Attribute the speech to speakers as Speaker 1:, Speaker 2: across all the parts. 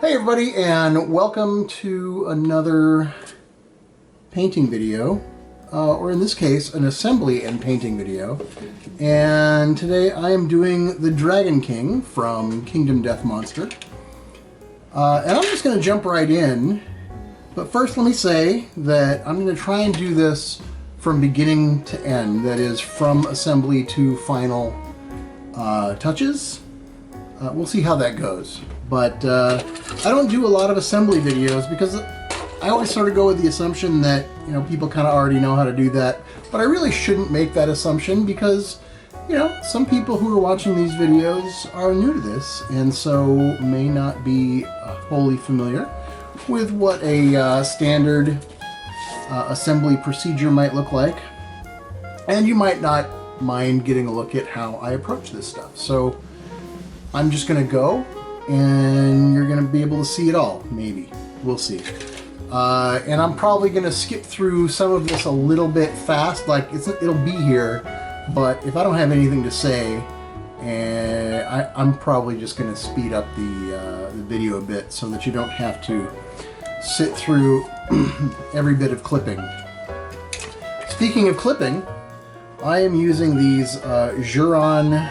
Speaker 1: Hey everybody, and welcome to another painting video, or in this case, an assembly and painting video. And today I am doing the Dragon King from Kingdom Death Monster. And I'm just going to jump right in, but first let me say that I'm going to try and do this from beginning to end, that is, from assembly to final touches. We'll see how that goes. But I don't do a lot of assembly videos because I always sort of go with the assumption that, you know, people kind of already know how to do that. But I really shouldn't make that assumption because, you know, some people who are watching these videos are new to this and so may not be wholly familiar with what a standard assembly procedure might look like. And you might not mind getting a look at how I approach this stuff. So I'm just going to go, and you're going to be able to see it all, maybe. We'll see. And I'm probably going to skip through some of this a little bit fast, like it'll be here, but if I don't have anything to say, I'm probably just going to speed up the video a bit so that you don't have to sit through every bit of clipping. Speaking of clipping, I am using these Juron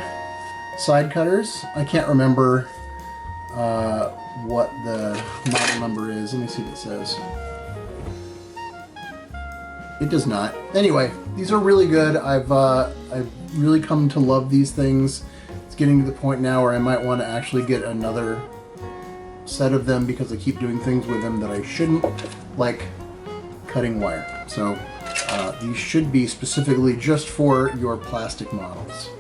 Speaker 1: side cutters. I can't remember what the model number is. Let me see what it says. It does not. Anyway, these are really good. I've really come to love these things. It's getting to the point now where I might want to actually get another set of them because I keep doing things with them that I shouldn't, like cutting wire. So these should be specifically just for your plastic models.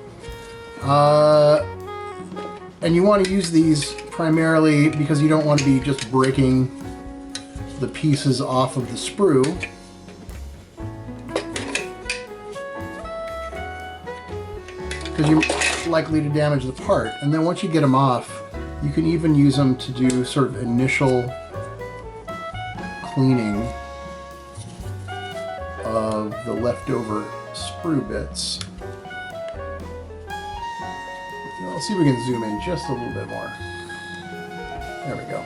Speaker 1: And you want to use these primarily because you don't want to be just breaking the pieces off of the sprue. Because you're likely to damage the part. And then once you get them off, you can even use them to do sort of initial cleaning of the leftover sprue bits. Let's see if we can zoom in just a little bit more. There we go.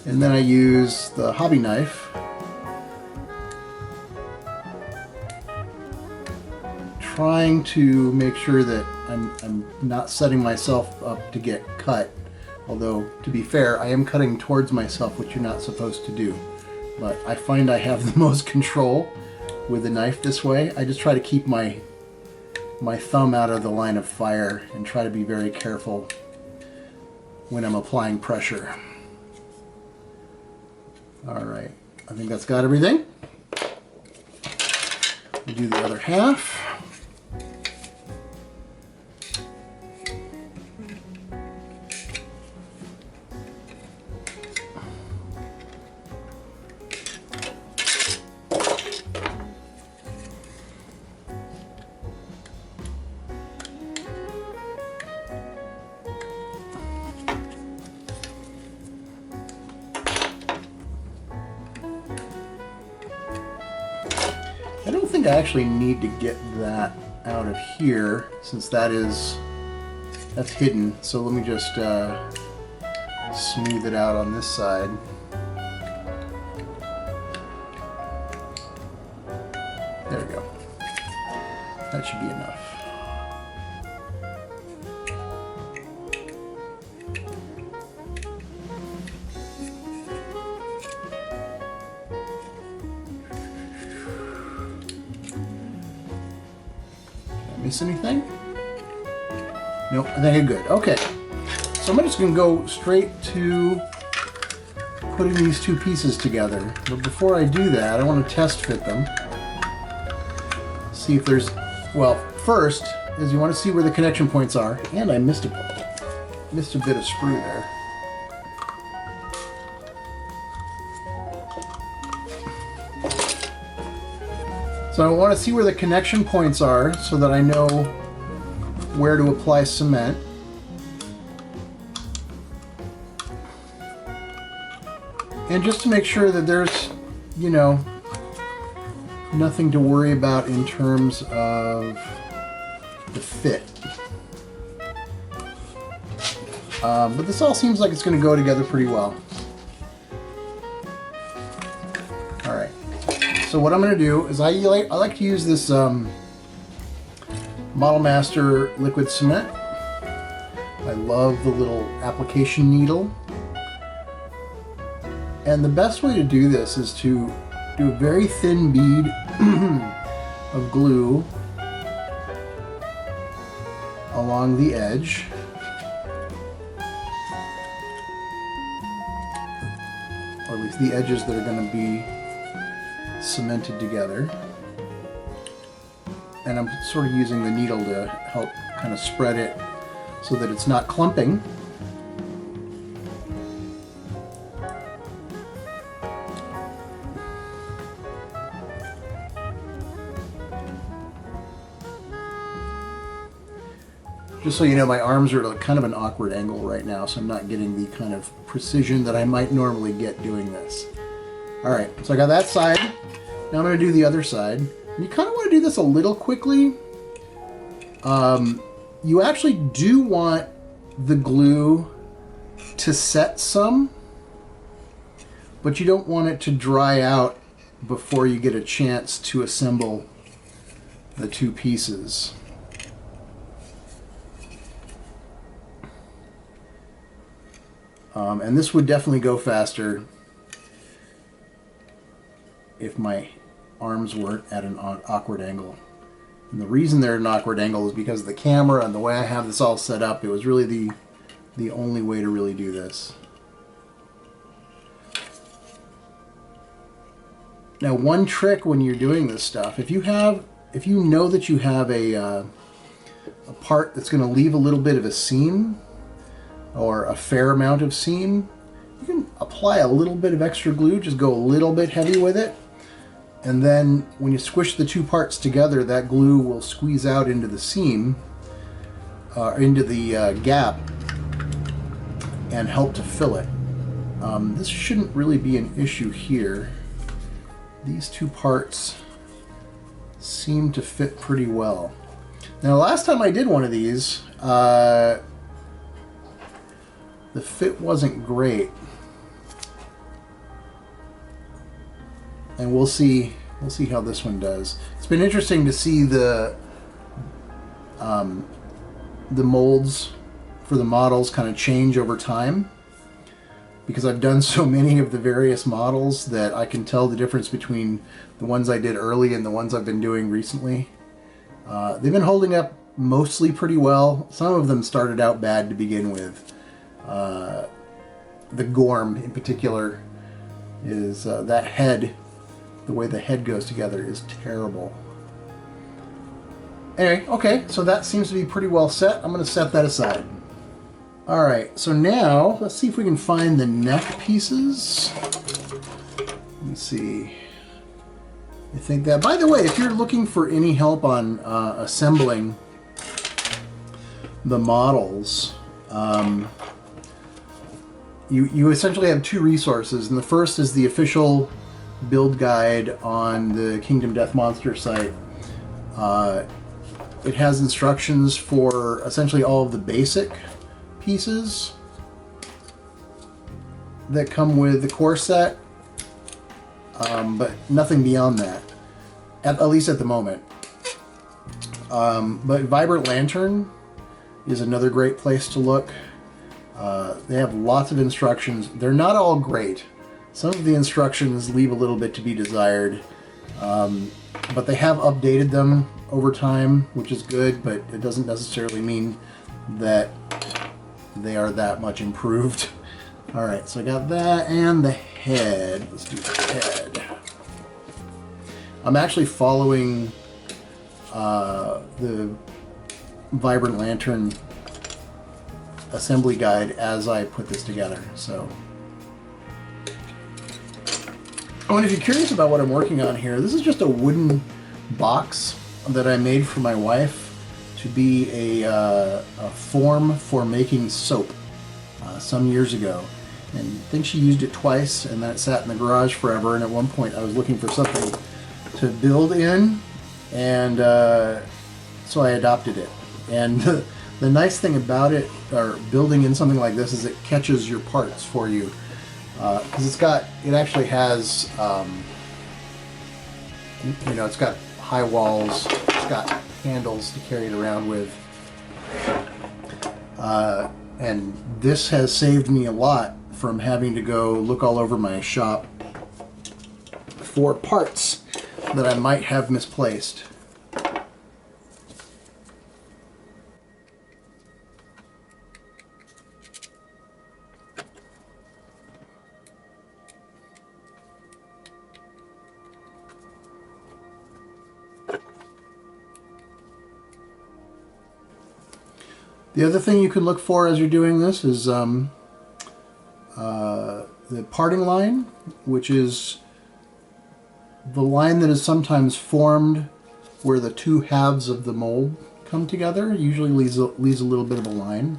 Speaker 1: And then I use the hobby knife trying to make sure that I'm not setting myself up to get cut. Although, to be fair, I am cutting towards myself, which you're not supposed to do. But I find I have the most control with the knife this way. I just try to keep my thumb out of the line of fire and try to be very careful when I'm applying pressure. Alright, I think that's got everything. We'll do the other half. I don't think I actually need to get that out of here since that's hidden. So let me just smooth it out on this side. There we go. That should be enough. Miss anything? Nope, I think I'm good. Okay, so I'm just going to go straight to putting these two pieces together. But before I do that, I want to test fit them. See if there's, well, first is you want to see where the connection points are. And I missed a bit of sprue there. So I want to see where the connection points are so that I know where to apply cement. And just to make sure that there's, you know, nothing to worry about in terms of the fit. But this all seems like it's going to go together pretty well. Alright, so what I'm going to do is I like to use this Model Master liquid cement. I love the little application needle. And the best way to do this is to do a very thin bead of glue along the edge. Or at least the edges that are going to be cemented together. And I'm sort of using the needle to help kind of spread it so that it's not clumping. Just so you know, my arms are at kind of an awkward angle right now, so I'm not getting the kind of precision that I might normally get doing this. Alright, so I got that side. Now I'm going to do the other side. You kind of want to do this a little quickly. You actually do want the glue to set some, but you don't want it to dry out before you get a chance to assemble the two pieces. And this would definitely go faster if my arms weren't at an awkward angle. And the reason they're at an awkward angle is because of the camera and the way I have this all set up. It was really the only way to really do this. Now, one trick when you're doing this stuff, if you know that you have a part that's going to leave a little bit of a seam, or a fair amount of seam, you can apply a little bit of extra glue, just go a little bit heavy with it, and then when you squish the two parts together, that glue will squeeze out into the seam, into the gap, and help to fill it. This shouldn't really be an issue here. These two parts seem to fit pretty well. Now, last time I did one of these, the fit wasn't great, and we'll see how this one does. It's been interesting to see the molds for the models kind of change over time, because I've done so many of the various models that I can tell the difference between the ones I did early and the ones I've been doing recently. They've been holding up mostly pretty well. Some of them started out bad to begin with. The Gorm in particular is that head, the way the head goes together is terrible. Anyway, okay, so that seems to be pretty well set. I'm going to set that aside. Alright, so now let's see if we can find the neck pieces. Let me see. I think that, by the way, if you're looking for any help on assembling the models, you essentially have two resources, and the first is the official build guide on the Kingdom Death Monster site. It has instructions for essentially all of the basic pieces that come with the core set, but nothing beyond that, at least at the moment. But Vibrant Lantern is another great place to look. They have lots of instructions. They're not all great. Some of the instructions leave a little bit to be desired, but they have updated them over time, which is good, but it doesn't necessarily mean that they are that much improved. Alright, so I got that and the head. Let's do the head. I'm actually following the Vibrant Lantern assembly guide as I put this together. So, oh, and if you're curious about what I'm working on here, this is just a wooden box that I made for my wife to be a form for making soap some years ago. And I think she used it twice, and then it sat in the garage forever, and at one point I was looking for something to build in, and so I adopted it. And the nice thing about it, or building in something like this, is it catches your parts for you. Because it actually has, it's got high walls, it's got handles to carry it around with. And this has saved me a lot from having to go look all over my shop for parts that I might have misplaced. The other thing you can look for as you're doing this is the parting line, which is the line that is sometimes formed where the two halves of the mold come together. It usually leaves a little bit of a line.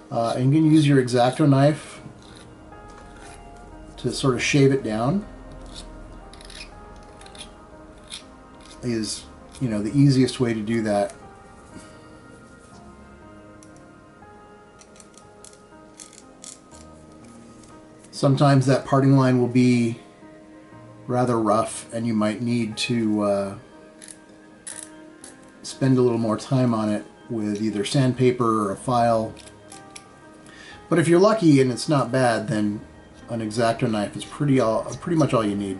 Speaker 1: And you can use your X-Acto knife to sort of shave it down. Is, the easiest way to do that. Sometimes that parting line will be rather rough, and you might need to spend a little more time on it with either sandpaper or a file. But if you're lucky and it's not bad, then an X-Acto knife is pretty much all you need.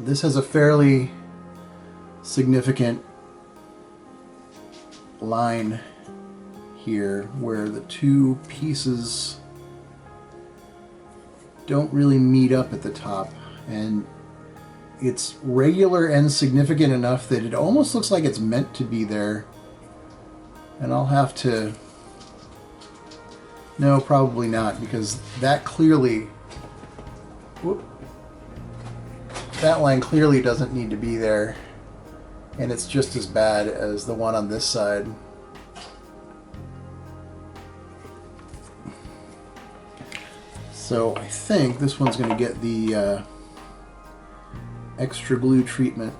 Speaker 1: This has a fairly significant line here where the two pieces don't really meet up at the top, and it's regular and significant enough that it almost looks like it's meant to be there. And I'll have to... No, probably not, because that clearly... Whoop. That line clearly doesn't need to be there, and it's just as bad as the one on this side. So I think this one's going to get the extra glue treatment.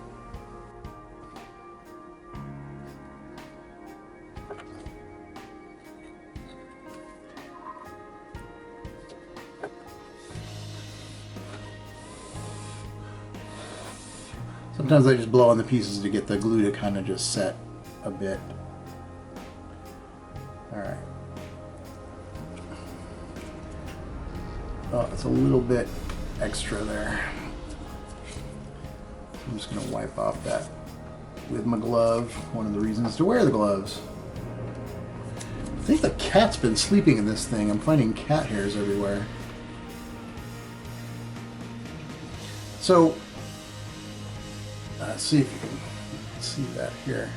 Speaker 1: Sometimes I just blow on the pieces to get the glue to kind of just set a bit. Alright. Oh, it's a little bit extra there. I'm just going to wipe off that with my glove. One of the reasons to wear the gloves. I think the cat's been sleeping in this thing. I'm finding cat hairs everywhere. So, let's see if you can see that here.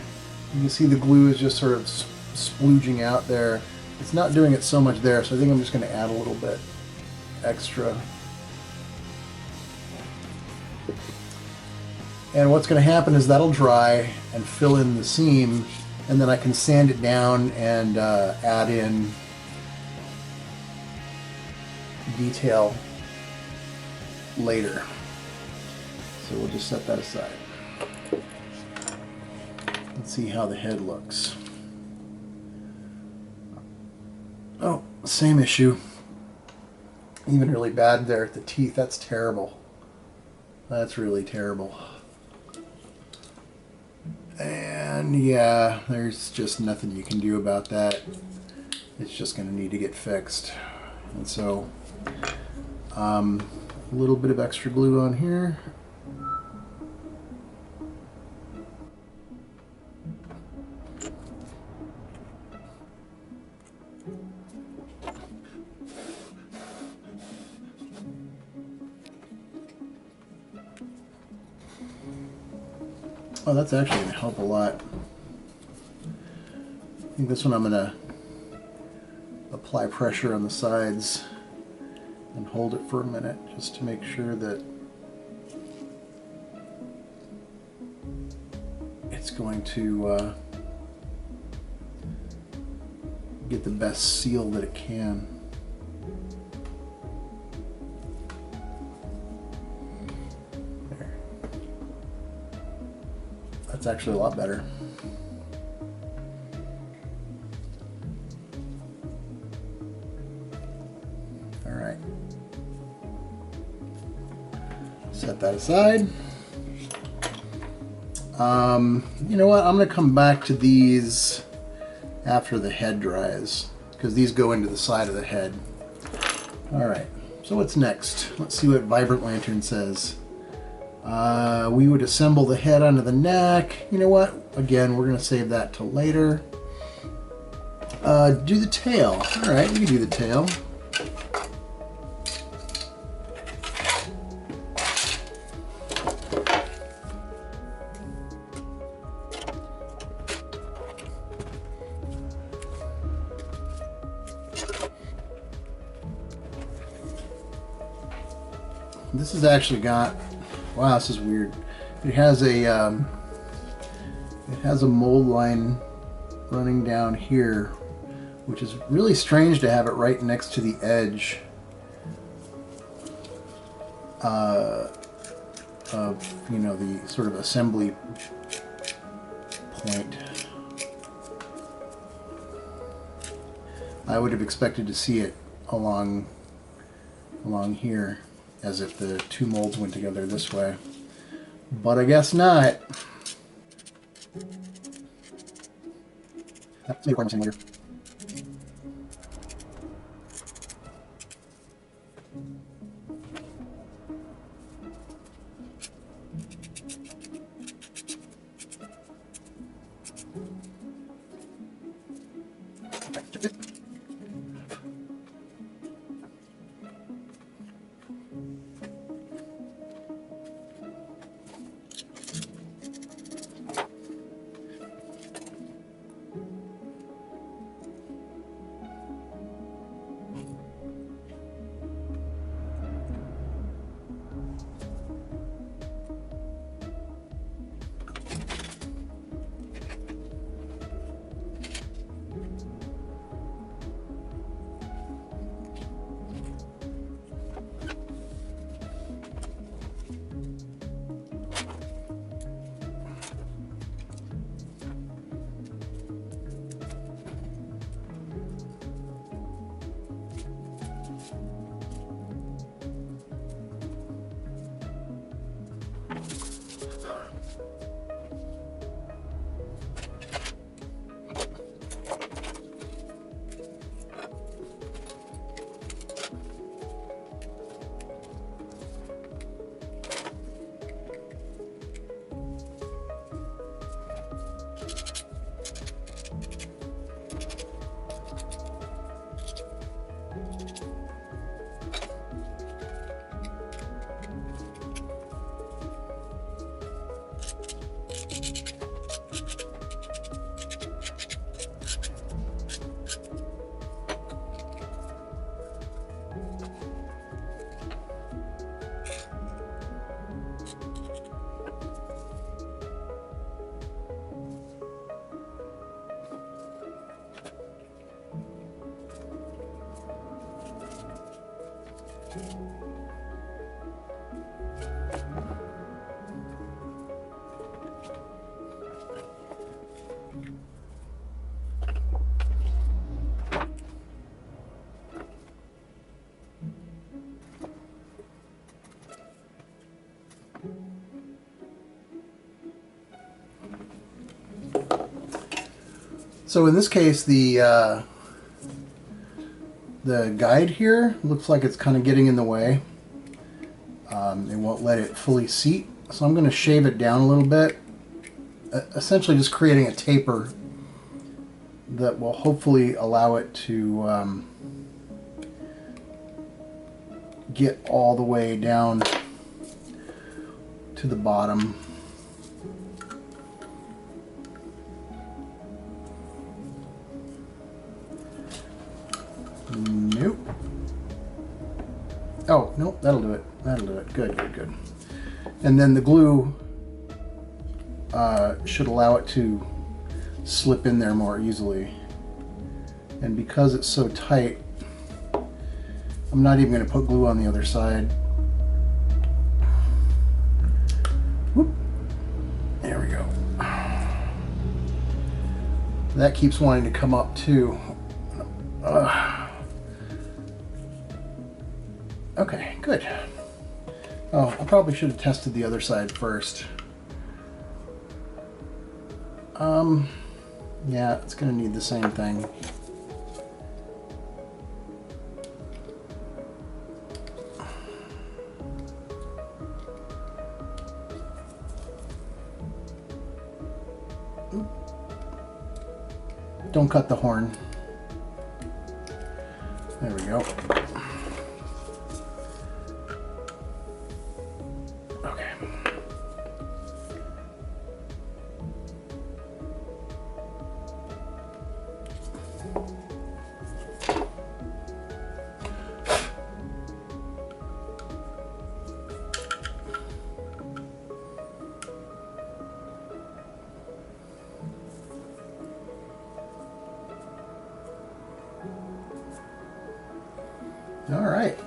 Speaker 1: You can see the glue is just sort of splooging out there. It's not doing it so much there, so I think I'm just going to add a little bit extra. And what's going to happen is that'll dry and fill in the seam, and then I can sand it down and add in detail later. So we'll just set that aside. Let's see how the head looks. Oh, same issue. Even really bad there at the teeth. That's terrible. That's really terrible. And yeah, there's just nothing you can do about that. It's just going to need to get fixed. And so, a little bit of extra glue on here. Oh, that's actually going to help a lot. I think this one I'm going to apply pressure on the sides and hold it for a minute just to make sure that it's going to get the best seal that it can. There. That's actually a lot better. All right. Set that aside. You know what? I'm going to come back to these after the head dries, because these go into the side of the head. All right, so what's next? Let's see what Vibrant Lantern says. We would assemble the head onto the neck. You know what? Again, we're going to save that till later. Do the tail. All right, we can do the tail. This has actually got, wow, this is weird. It has a mold line running down here, which is really strange to have it right next to the edge of, you know, the sort of assembly point. I would have expected to see it along here, as if the two molds went together this way. But I guess not. That's maybe one later. So in this case, the guide here looks like it's kind of getting in the way. It won't let it fully seat, so I'm going to shave it down a little bit, essentially just creating a taper that will hopefully allow it to get all the way down to the bottom. Oh, no, that'll do it. That'll do it. Good, good, good. And then the glue should allow it to slip in there more easily. And because it's so tight, I'm not even going to put glue on the other side. Whoop. There we go. That keeps wanting to come up too. Okay, good. Oh, I probably should have tested the other side first. Yeah, it's going to need the same thing. Don't cut the horn. There we go. Okay. All right.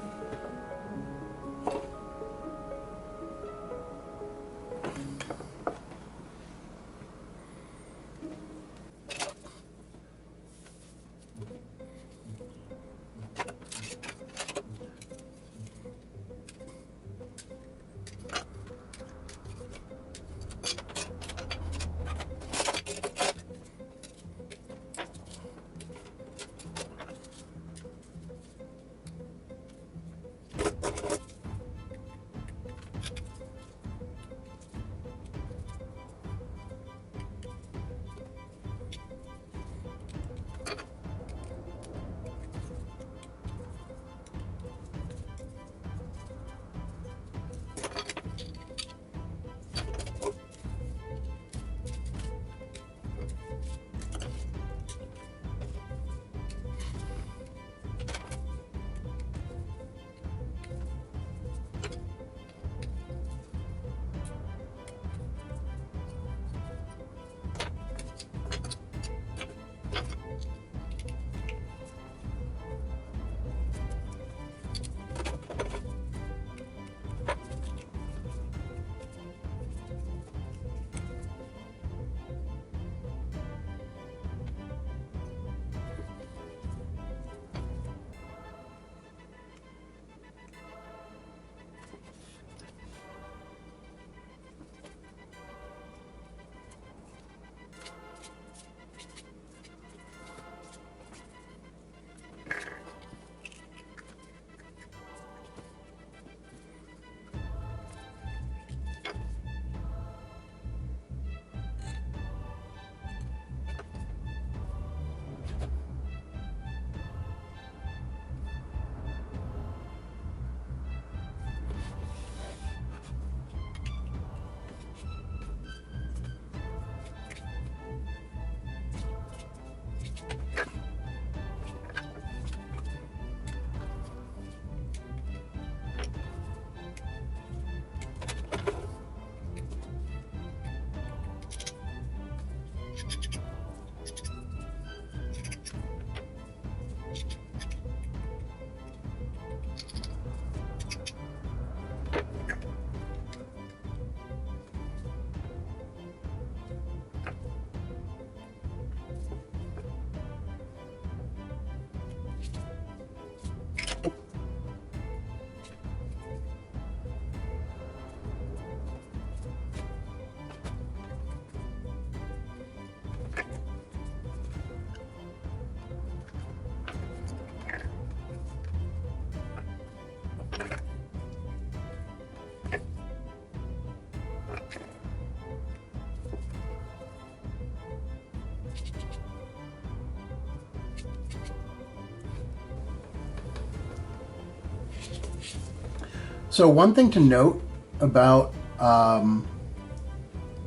Speaker 1: So one thing to note about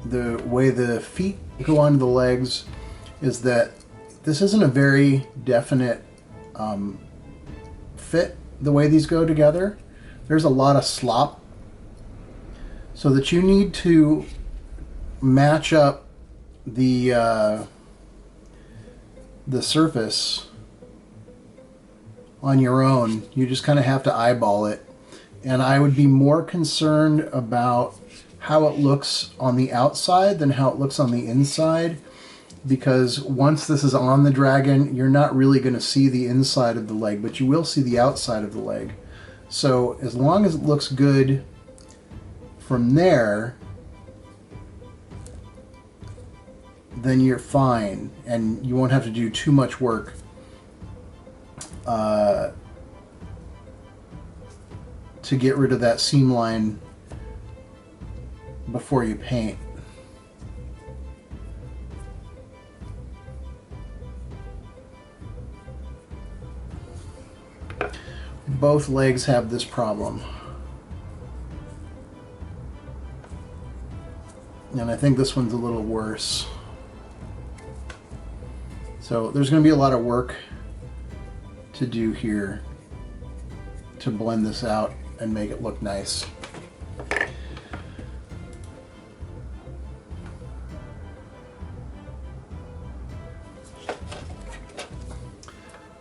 Speaker 1: the way the feet go onto the legs is that this isn't a very definite fit, the way these go together. there's a lot of slop, so that you need to match up the surface on your own. You just kind of have to eyeball it. And I would be more concerned about how it looks on the outside than how it looks on the inside, because once this is on the dragon, you're not really going to see the inside of the leg, but you will see the outside of the leg. So as long as it looks good from there, then you're fine, and you won't have to do too much work to get rid of that seam line before you paint. Both legs have this problem. And I think this one's a little worse. So there's going to be a lot of work to do here to blend this out and make it look nice.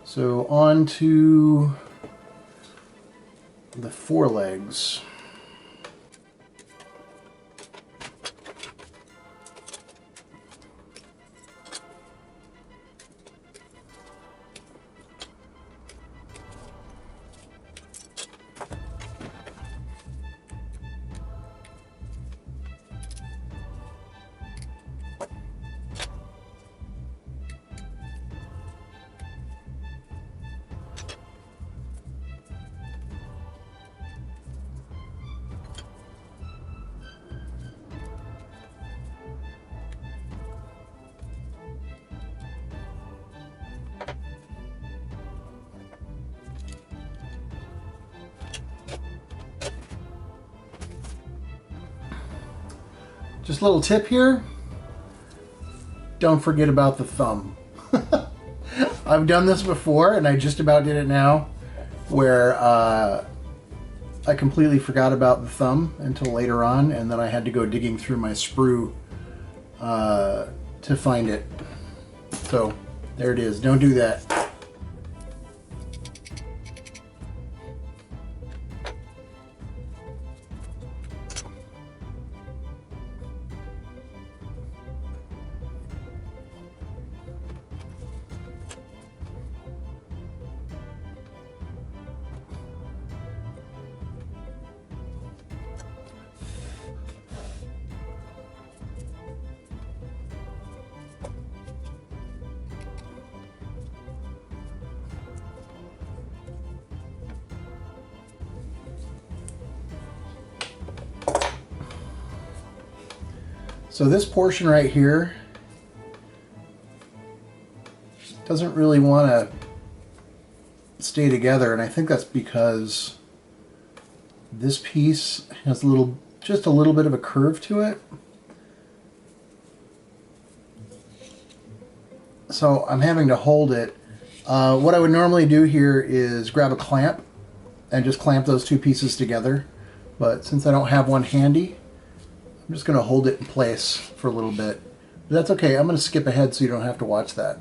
Speaker 1: So on to the forelegs. Just a little tip here, don't forget about the thumb. I've done this before, and I just about did it now, where I completely forgot about the thumb until later on, and then I had to go digging through my sprue to find it. So there it is, don't do that. So this portion right here doesn't really want to stay together, and I think that's because this piece has just a little bit of a curve to it. So I'm having to hold it. What I would normally do here is grab a clamp and just clamp those two pieces together, but since I don't have one handy, I'm just going to hold it in place for a little bit. But that's okay, I'm going to skip ahead so you don't have to watch that.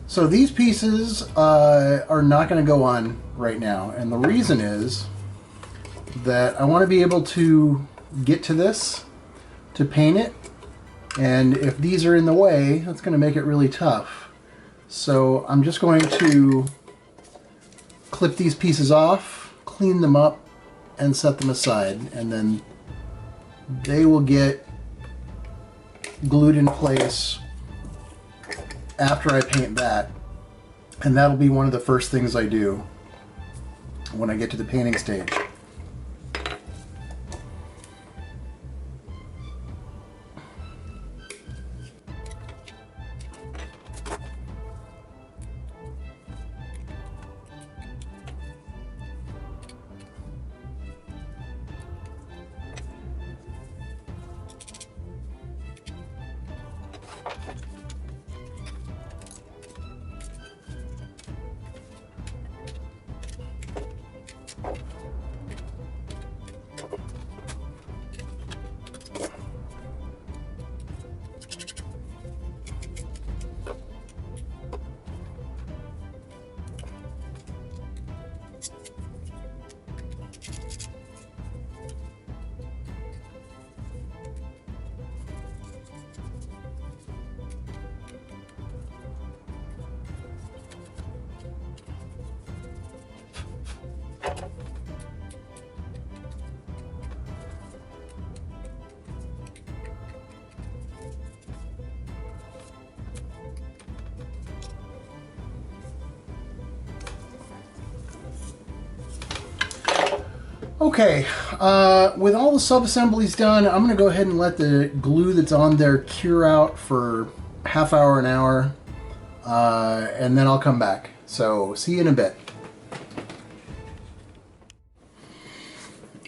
Speaker 1: So these pieces are not going to go on right now, and the reason is that I want to be able to get to this to paint it. And if these are in the way, that's going to make it really tough. So I'm just going to clip these pieces off, clean them up, and set them aside. And then they will get glued in place after I paint that. And that'll be one of the first things I do when I get to the painting stage. Okay, with all the sub-assemblies done, I'm going to go ahead and let the glue that's on there cure out for half hour, an hour, and then I'll come back. So, see you in a bit.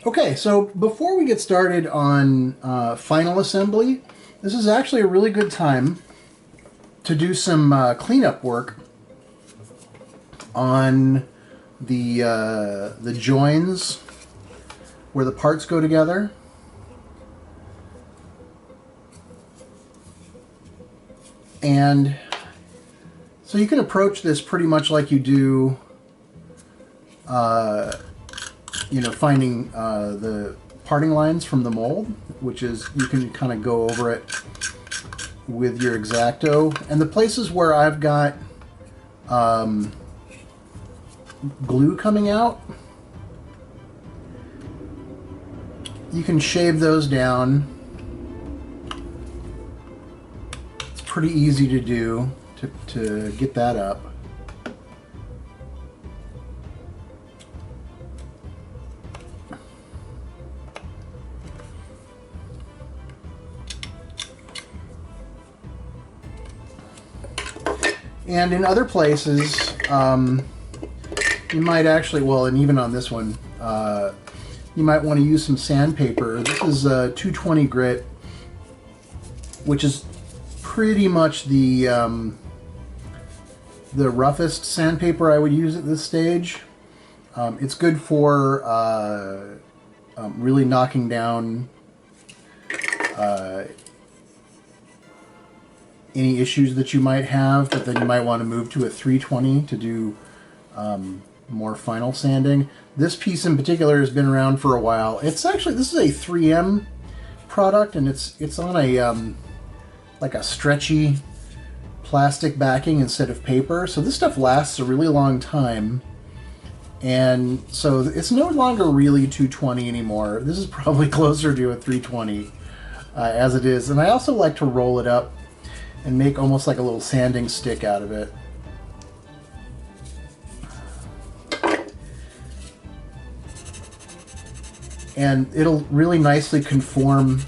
Speaker 1: Okay, so before we get started on final assembly, this is actually a really good time to do some cleanup work on the joins where the parts go together. And so you can approach this pretty much like you do, you know, finding the parting lines from the mold, which is you can kind of go over it with your X-Acto. And the places where I've got glue coming out, you can shave those down. It's pretty easy to do to get that up. And in other places, you might actually, well, and even on this one, you might want to use some sandpaper. This is 220 grit, which is pretty much the roughest sandpaper I would use at this stage. It's good for really knocking down any issues that you might have, but then you might want to move to a 320 to do more final sanding. This piece in particular has been around for a while. It's actually, this is a 3M product, and it's on a like a stretchy plastic backing instead of paper. So this stuff lasts a really long time, and so it's no longer really 220 anymore. This is probably closer to a 320 as it is. And I also like to roll it up and make almost like a little sanding stick out of it. And it'll really nicely conform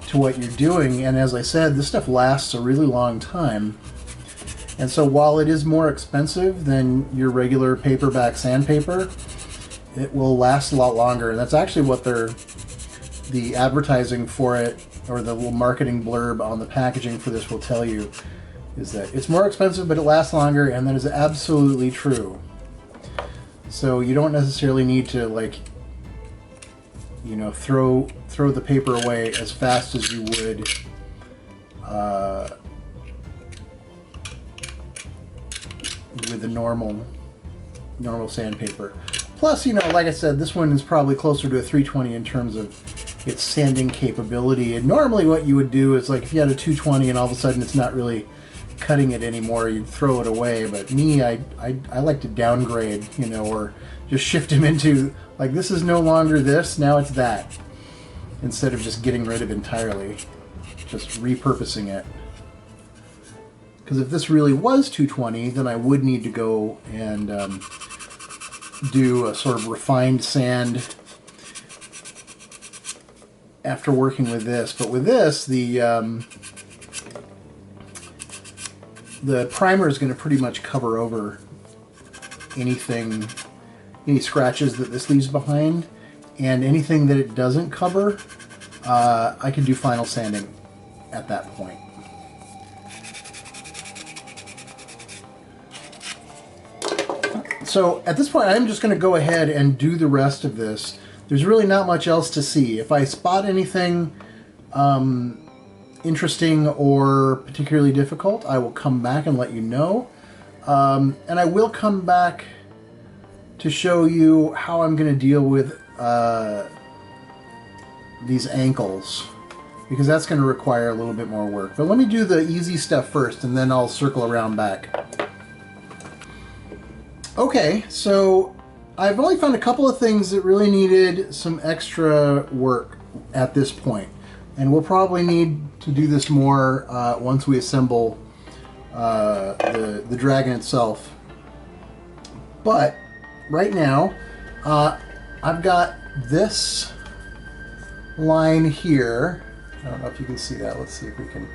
Speaker 1: to what you're doing. And as I said, this stuff lasts a really long time. And so while it is more expensive than your regular paperback sandpaper, it will last a lot longer. And that's actually what the advertising for it, or the little marketing blurb on the packaging for this will tell you, is that it's more expensive but it lasts longer, and that is absolutely true. So you don't necessarily need to, like, you know, throw the paper away as fast as you would with the normal sandpaper. Plus, you know, like I said, this one is probably closer to a 320 in terms of its sanding capability. And normally what you would do is, like, if you had a 220 and all of a sudden it's not really cutting it anymore, you'd throw it away. But me, I like to downgrade, you know, or just shift them into, like, this is no longer this, now it's that, instead of just getting rid of it entirely, just repurposing it. Because if this really was 220, then I would need to go and do a sort of refined sand after working with this. But with this, the primer is going to pretty much cover over anything, any scratches that this leaves behind, and anything that it doesn't cover, I can do final sanding at that point. So at this point, I'm just going to go ahead and do the rest of this. There's really not much else to see. If I spot anything interesting or particularly difficult, I will come back and let you know. And I will come back to show you how I'm going to deal with these ankles, because that's going to require a little bit more work. But let me do the easy stuff first, and then I'll circle around back. Okay, so I've only found a couple of things that really needed some extra work at this point. And we'll probably need to do this more once we assemble the dragon itself. But right now, I've got this line here. I don't know if you can see that. Let's see if we can.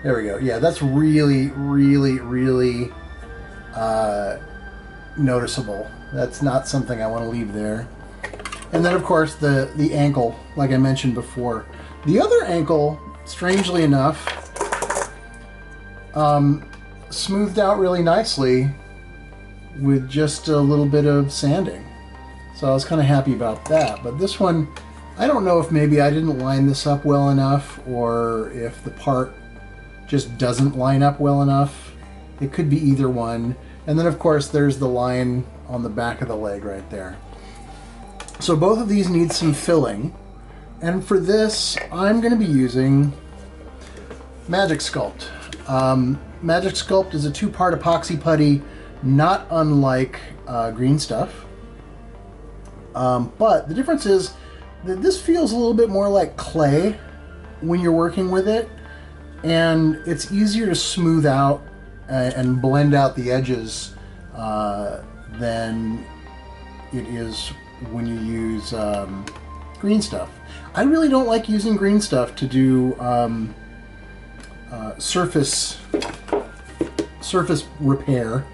Speaker 1: There we go. Yeah, that's really, really, really noticeable. That's not something I want to leave there. And then, of course, the ankle, like I mentioned before. The other ankle, strangely enough, smoothed out really nicely with just a little bit of sanding. So I was kind of happy about that. But this one, I don't know if maybe I didn't line this up well enough, or if the part just doesn't line up well enough. It could be either one. And then, of course, there's the line on the back of the leg right there. So both of these need some filling. And for this, I'm going to be using Magic Sculpt. Magic Sculpt is a 2-part epoxy putty, not unlike green stuff. But the difference is that this feels a little bit more like clay when you're working with it. And it's easier to smooth out and blend out the edges than it is when you use green stuff. I really don't like using green stuff to do surface repair.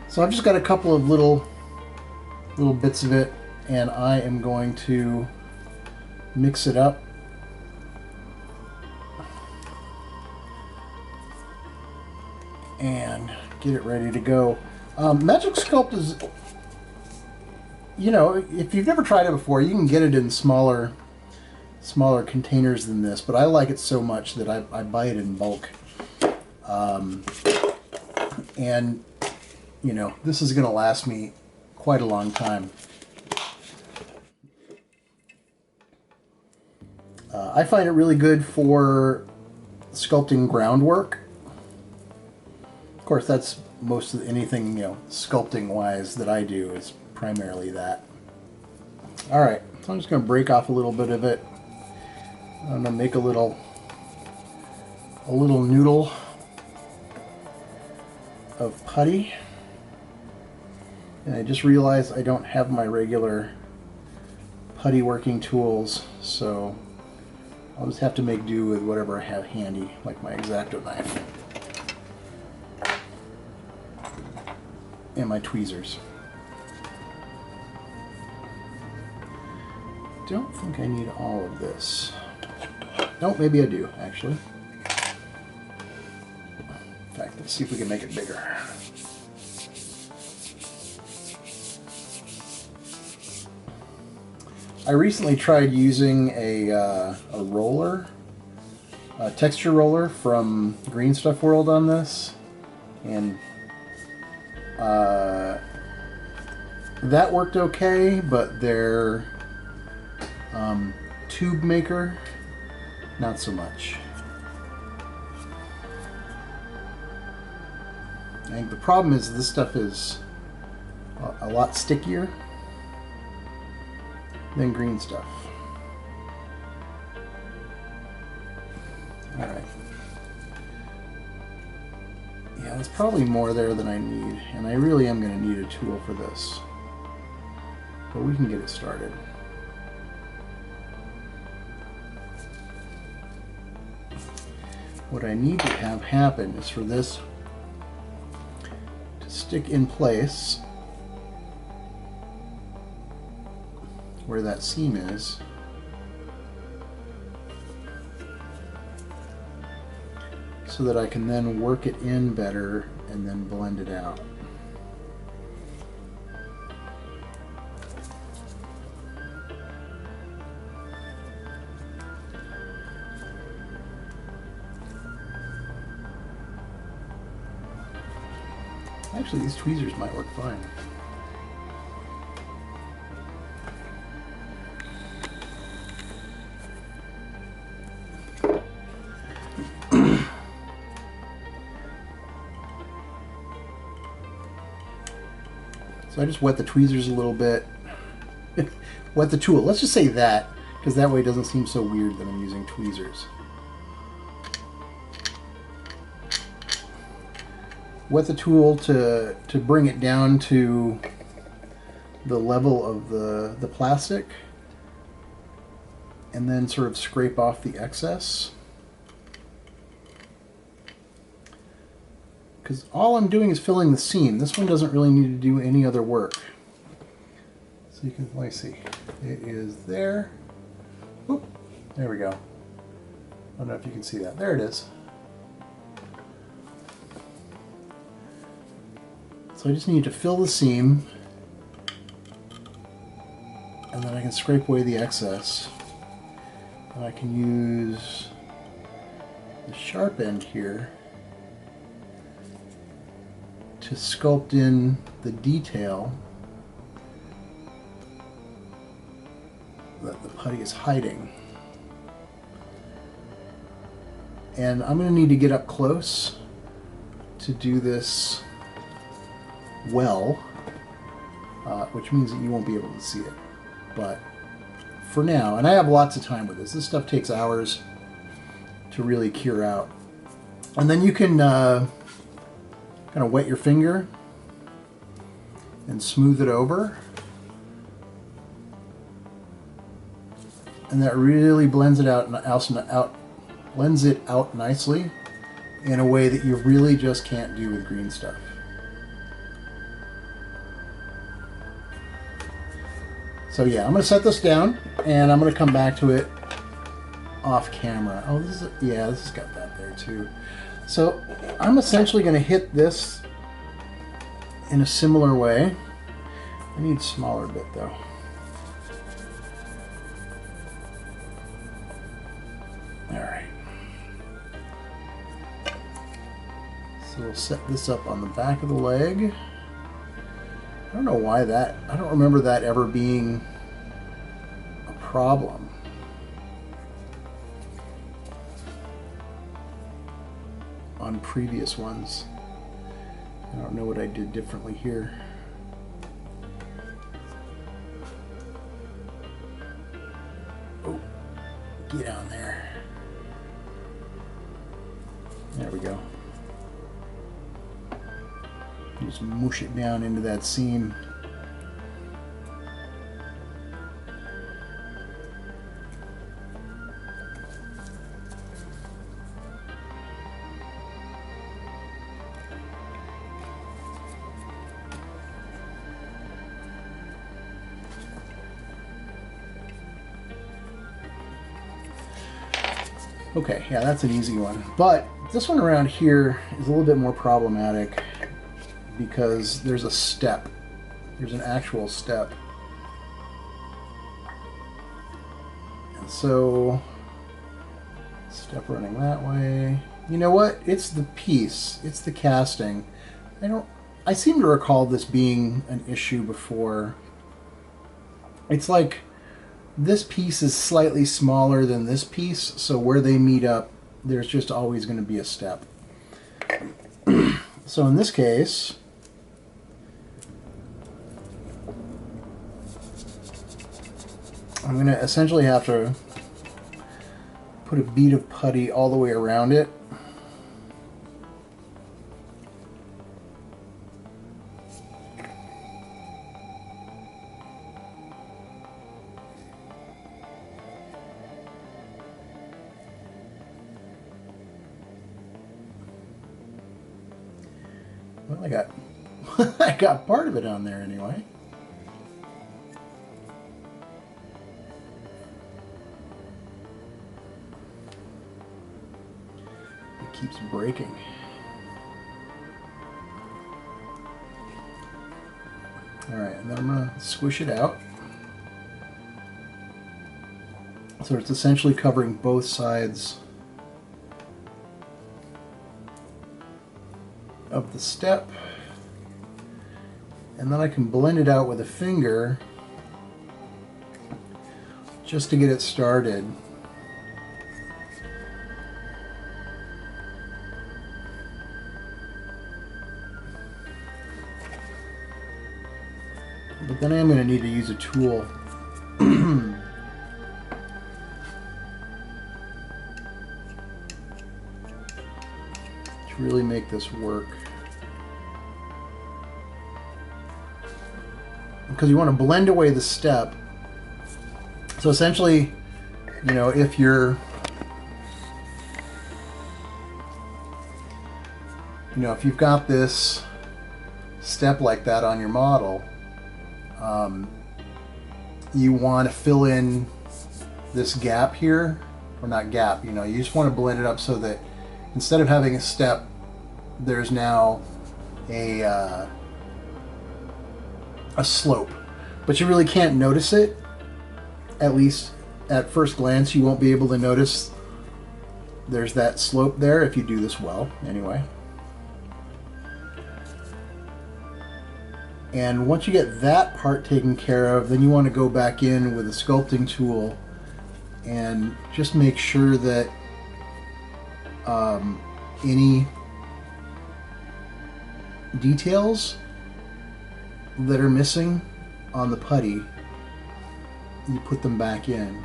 Speaker 1: So I've just got a couple of little bits of it, and I am going to mix it up. And get it ready to go. Magic Sculpt is, you know, if you've never tried it before, you can get it in smaller containers than this, but I like it so much that I buy it in bulk. And, you know, this is going to last me quite a long time. I find it really good for sculpting groundwork. Of course, that's most of anything, you know, sculpting wise that I do is primarily that. All right, so I'm just going to break off a little bit of it. I'm going to make a little noodle of putty. And I just realized I don't have my regular putty working tools, so I'll just have to make do with whatever I have handy, like my X-Acto knife and my tweezers. Don't think I need all of this. No, maybe I do, actually. In fact, let's see if we can make it bigger. I recently tried using a roller, a texture roller from Green Stuff World on this, and that worked okay, but they're tube maker, not so much. I think the problem is this stuff is a lot stickier than green stuff. All right. Yeah, there's probably more there than I need, and I really am going to need a tool for this. But we can get it started. What I need to have happen is for this to stick in place where that seam is. So that I can then work it in better and then blend it out. Actually, these tweezers might work fine. So I just wet the tweezers a little bit. Wet the tool. Let's just say that, because that way it doesn't seem so weird that I'm using tweezers. Wet the tool to bring it down to the level of the plastic, and then sort of scrape off the excess. Because all I'm doing is filling the seam. This one doesn't really need to do any other work. So you can, let me see. It is there. Oop, there we go. I don't know if you can see that. There it is. So I just need to fill the seam, and then I can scrape away the excess. And I can use the sharp end here to sculpt in the detail that the putty is hiding. And I'm going to need to get up close to do this well, which means that you won't be able to see it. But for now, and I have lots of time with this. This stuff takes hours to really cure out. And then you can kind of wet your finger and smooth it over. And that really blends it out and blends it out nicely in a way that you really just can't do with green stuff. So yeah, I'm going to set this down, and I'm going to come back to it off camera. Oh, this has got that there too. So I'm essentially going to hit this in a similar way. I need a smaller bit though. All right. So we'll set this up on the back of the leg. I don't know why that, I don't remember that ever being a problem. On previous ones. I don't know what I did differently here. Oh, get down there. There we go. Just mush it down into that seam. Okay, yeah, that's an easy one. But this one around here is a little bit more problematic because there's a step. There's an actual step. And so, step running that way. You know what? It's the piece. It's the casting. I seem to recall this being an issue before. It's like this piece is slightly smaller than this piece, so where they meet up, there's just always going to be a step. So in this case, I'm going to essentially have to put a bead of putty all the way around it. Well, I got part of it on there anyway. It keeps breaking. All right, and then I'm gonna squish it out. So it's essentially covering both sides of the step, and then I can blend it out with a finger just to get it started. But then I am going to need to use a tool to really make this work. Because you want to blend away the step. So essentially, you know, if you're, if you've got this step like that on your model, you want to fill in this gap here, or not gap, you just want to blend it up so that instead of having a step, there's now a slope. But you really can't notice it. At least at first glance, you won't be able to notice there's that slope there if you do this well, anyway. And once you get that part taken care of, then you want to go back in with a sculpting tool and just make sure that any details that are missing on the putty, you put them back in.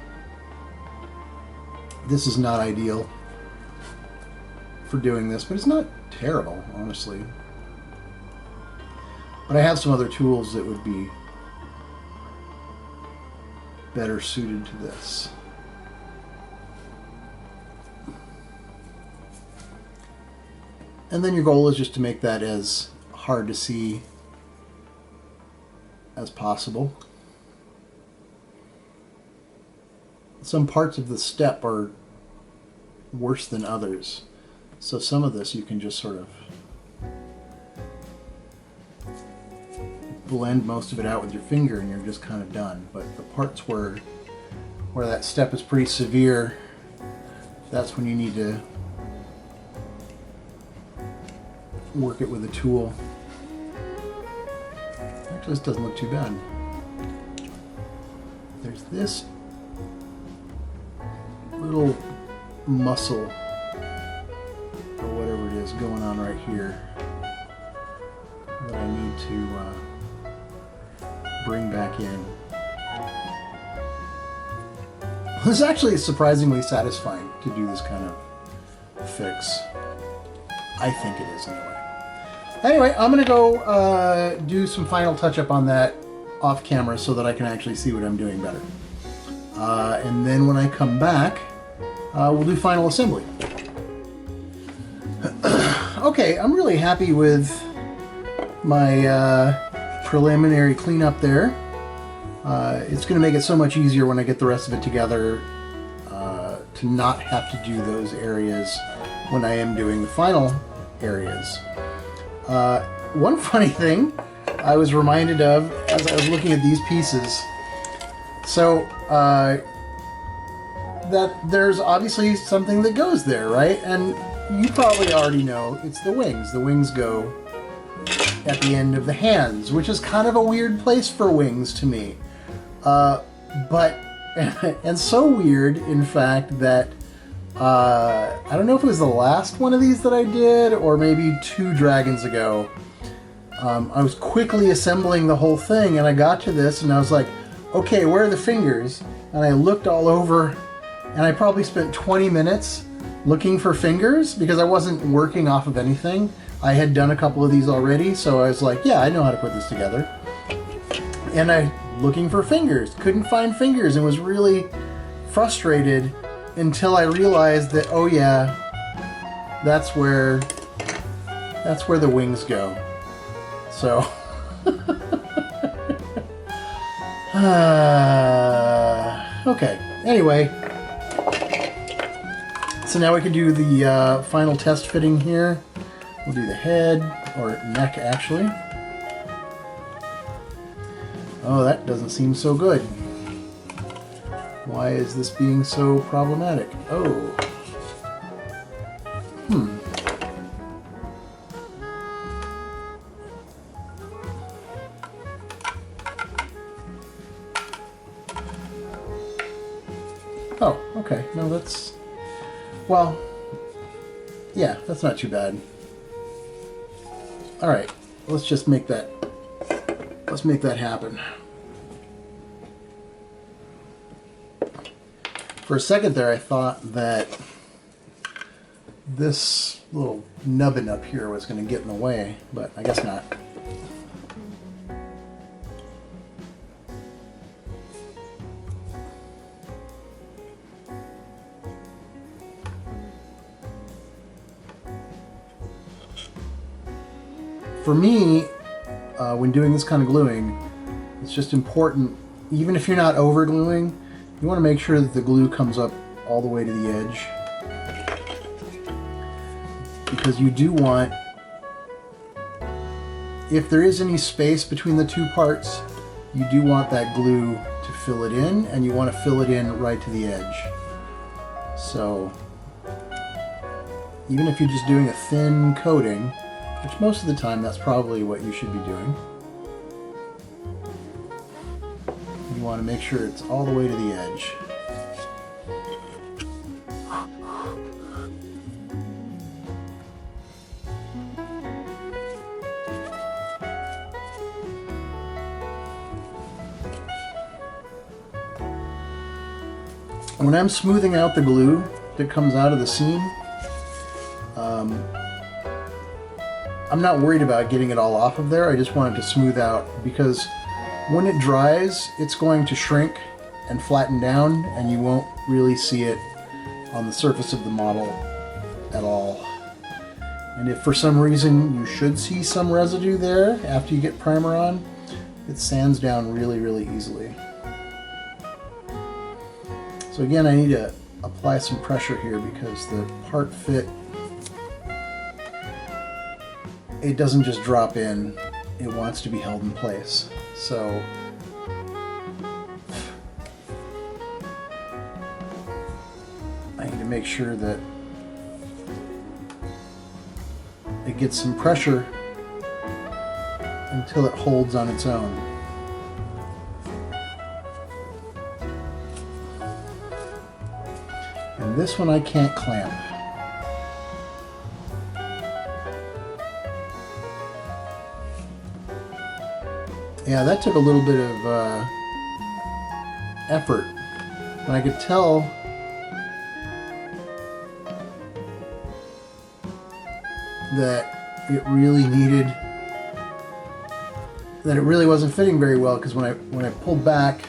Speaker 1: This is not ideal for doing this, but it's not terrible, honestly. But I have some other tools that would be better suited to this. And then your goal is just to make that as hard to see as possible. Some parts of the step are worse than others, so some of this you can just sort of blend most of it out with your finger and you're just kind of done. But the parts where that step is pretty severe, that's when you need to work it with a tool. Actually, this doesn't look too bad. There's this little muscle or whatever it is going on right here that I need to bring back in. It's actually surprisingly satisfying to do this kind of fix. I think it is anyway. Anyway, I'm going to go do some final touch-up on that off camera so that I can actually see what I'm doing better. And then when I come back, we'll do final assembly. Okay, I'm really happy with my preliminary cleanup there. It's going to make it so much easier when I get the rest of it together to not have to do those areas when I am doing the final areas. One funny thing I was reminded of as I was looking at these pieces, so that there's obviously something that goes there, right? And you probably already know it's the wings. The wings go at the end of the hands, which is kind of a weird place for wings to me. But And so weird, in fact, that I don't know if it was the last one of these that I did, or maybe 2 dragons ago. I was quickly assembling the whole thing, and I got to this, and I was like, okay, where are the fingers? And I looked all over, and I probably spent 20 minutes looking for fingers, because I wasn't working off of anything. I had done a couple of these already, so I was like, yeah, I know how to put this together. And I looking for fingers, couldn't find fingers, and was really frustrated until I realized that, oh yeah, that's where the wings go. So okay, anyway, so now we can do the final test fitting here. We'll do the head, or neck actually. Oh, that doesn't seem so good. Why is this being so problematic? Oh. Oh, okay. No, that's... Well, yeah, that's not too bad. Alright, let's just make that... Let's make that happen. For a second there, I thought that this little nubbin up here was going to get in the way, but I guess not. For me, when doing this kind of gluing, it's just important, even if you're not over gluing, you want to make sure that the glue comes up all the way to the edge, because you do want, if there is any space between the 2 parts, you do want that glue to fill it in, and you want to fill it in right to the edge. So even if you're just doing a thin coating, which most of the time that's probably what you should be doing, you want to make sure it's all the way to the edge. When I'm smoothing out the glue that comes out of the seam, I'm not worried about getting it all off of there. I just want it to smooth out, because when it dries, it's going to shrink and flatten down, and you won't really see it on the surface of the model at all. And if for some reason you should see some residue there after you get primer on, it sands down really, really easily. So again, I need to apply some pressure here, because the part fit, it doesn't just drop in, it wants to be held in place. So I need to make sure that it gets some pressure until it holds on its own. And this one I can't clamp. Yeah, that took a little bit of effort, and I could tell that it really needed, that it really wasn't fitting very well, because when I pulled back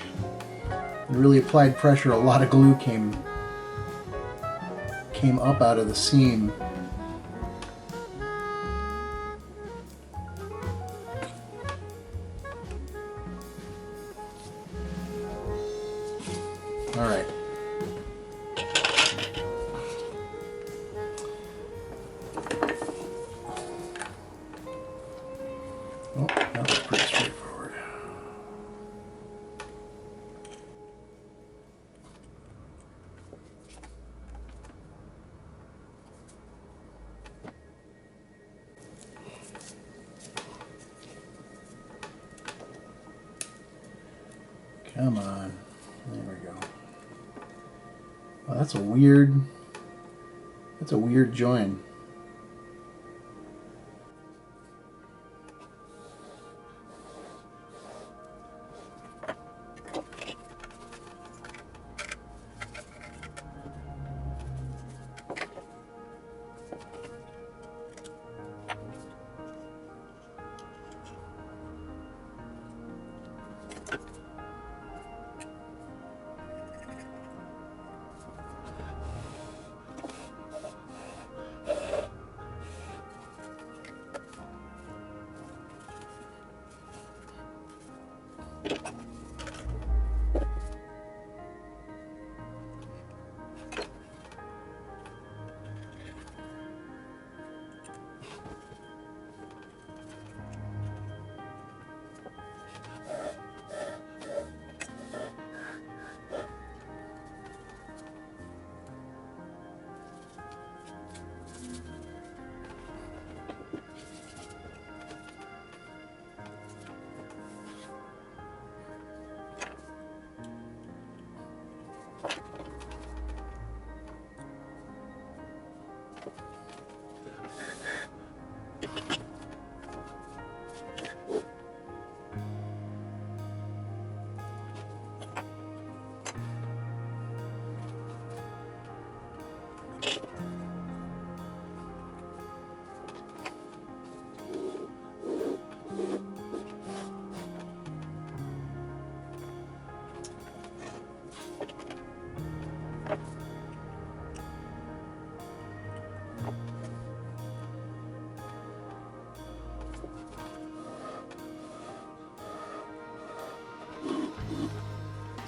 Speaker 1: and really applied pressure, a lot of glue came up out of the seam. All right. Oh, that was pretty straightforward. Come on. There we go. Oh, that's a weird join.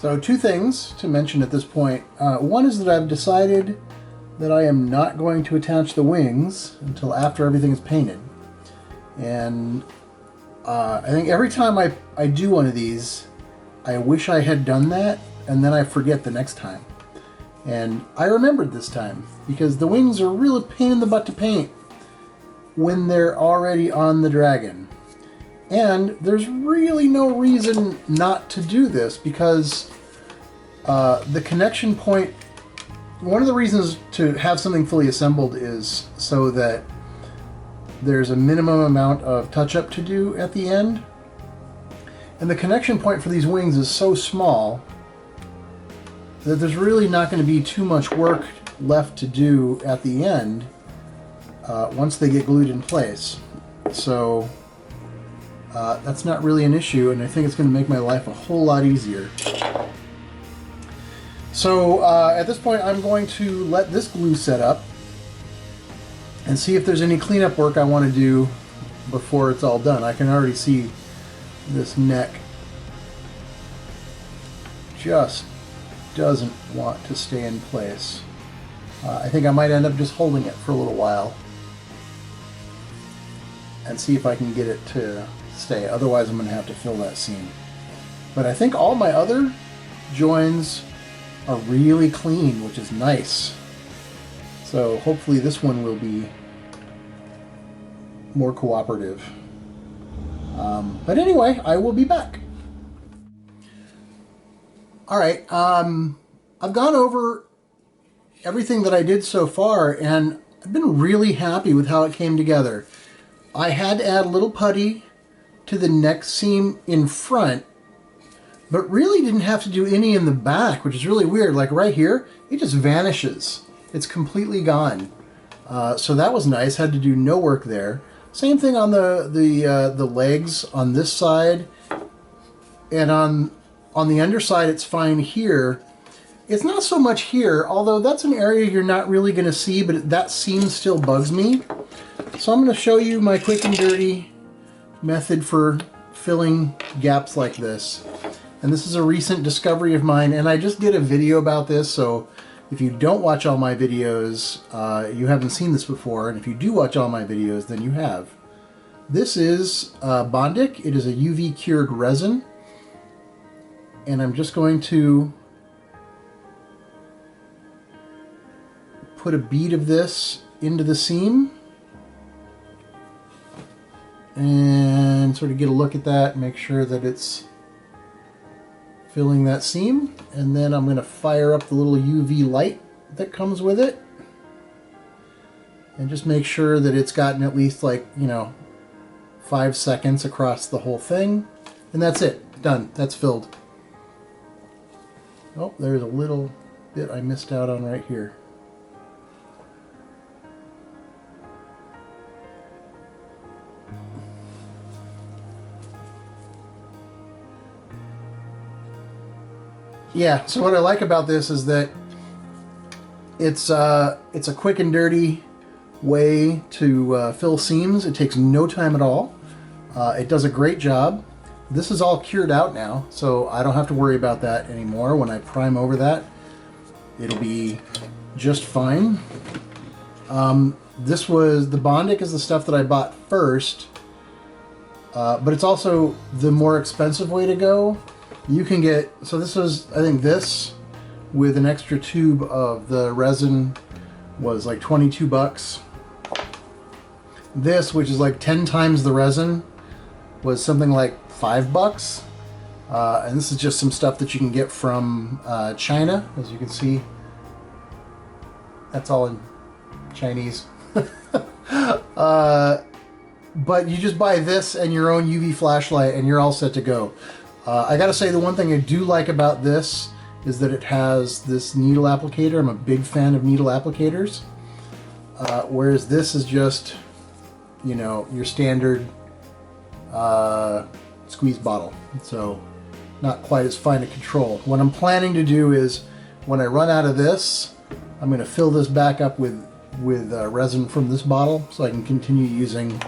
Speaker 1: So two things to mention at this point. One is that I've decided that I am not going to attach the wings until after everything is painted. And I think every time I do one of these, I wish I had done that, and then I forget the next time. And I remembered this time, because the wings are really a pain in the butt to paint when they're already on the dragon. And there's really no reason not to do this, because the connection point, one of the reasons to have something fully assembled is so that there's a minimum amount of touch-up to do at the end. And the connection point for these wings is so small that there's really not going to be too much work left to do at the end once they get glued in place. So that's not really an issue, and I think it's going to make my life a whole lot easier. So at this point, I'm going to let this glue set up and see if there's any cleanup work I want to do before it's all done. I can already see this neck just doesn't want to stay in place. I think I might end up just holding it for a little while and see if I can get it to stay. Otherwise, I'm going to have to fill that seam. But I think all my other joins are really clean, which is nice. So hopefully this one will be more cooperative. But anyway, I will be back. Alright, I've gone over everything that I did so far, and I've been really happy with how it came together. I had to add a little putty to the neck seam in front, but really didn't have to do any in the back, which is really weird. Like right here, it just vanishes. It's completely gone. So that was nice. Had to do no work there. Same thing on the legs on this side, and on the underside it's fine here. It's not so much here, although that's an area you're not really going to see, but that seam still bugs me. So I'm going to show you my quick and dirty method for filling gaps like this. And this is a recent discovery of mine, and I just did a video about this, so if you don't watch all my videos, you haven't seen this before, and if you do watch all my videos, then you have. This is Bondic. It is a UV cured resin, and I'm just going to put a bead of this into the seam and sort of get a look at that, make sure that it's filling that seam, and then I'm going to fire up the little UV light that comes with it, and just make sure that it's gotten at least, like, you know, 5 seconds across the whole thing, and that's it. Done. That's filled. Oh, there's a little bit I missed out on right here. Yeah, so what I like about this is that it's a quick and dirty way to fill seams. It takes no time at all. It does a great job. This is all cured out now, so I don't have to worry about that anymore. When I prime over that, it'll be just fine. This was, the Bondic is the stuff that I bought first, but it's also the more expensive way to go. You can get, so this was, I think this, with an extra tube of the resin, was like 22 bucks. This, which is like 10 times the resin, was something like 5 bucks. And this is just some stuff that you can get from China, as you can see. That's all in Chinese. But you just buy this and your own UV flashlight and you're all set to go. I gotta say, the one thing I do like about this is that it has this needle applicator. I'm a big fan of needle applicators. Whereas this is just, you know, your standard squeeze bottle. So not quite as fine to control. What I'm planning to do is, when I run out of this, I'm going to fill this back up with resin from this bottle so I can continue using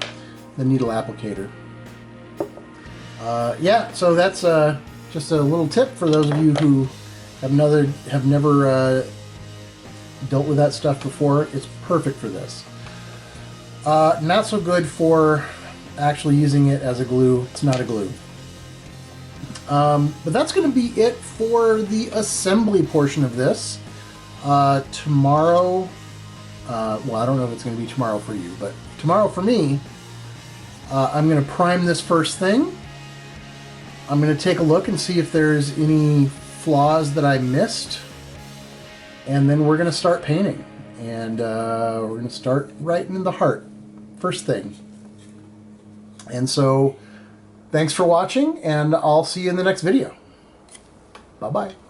Speaker 1: the needle applicator. Yeah, so that's just a little tip for those of you who have never dealt with that stuff before. It's perfect for this. Not so good for actually using it as a glue. It's not a glue. But that's going to be it for the assembly portion of this. Tomorrow, well, I don't know if it's going to be tomorrow for you, but tomorrow for me, I'm going to prime this first thing. I'm going to take a look and see if there's any flaws that I missed. And then we're going to start painting. And we're going to start right in the heart, first thing. And so, thanks for watching, and I'll see you in the next video. Bye-bye.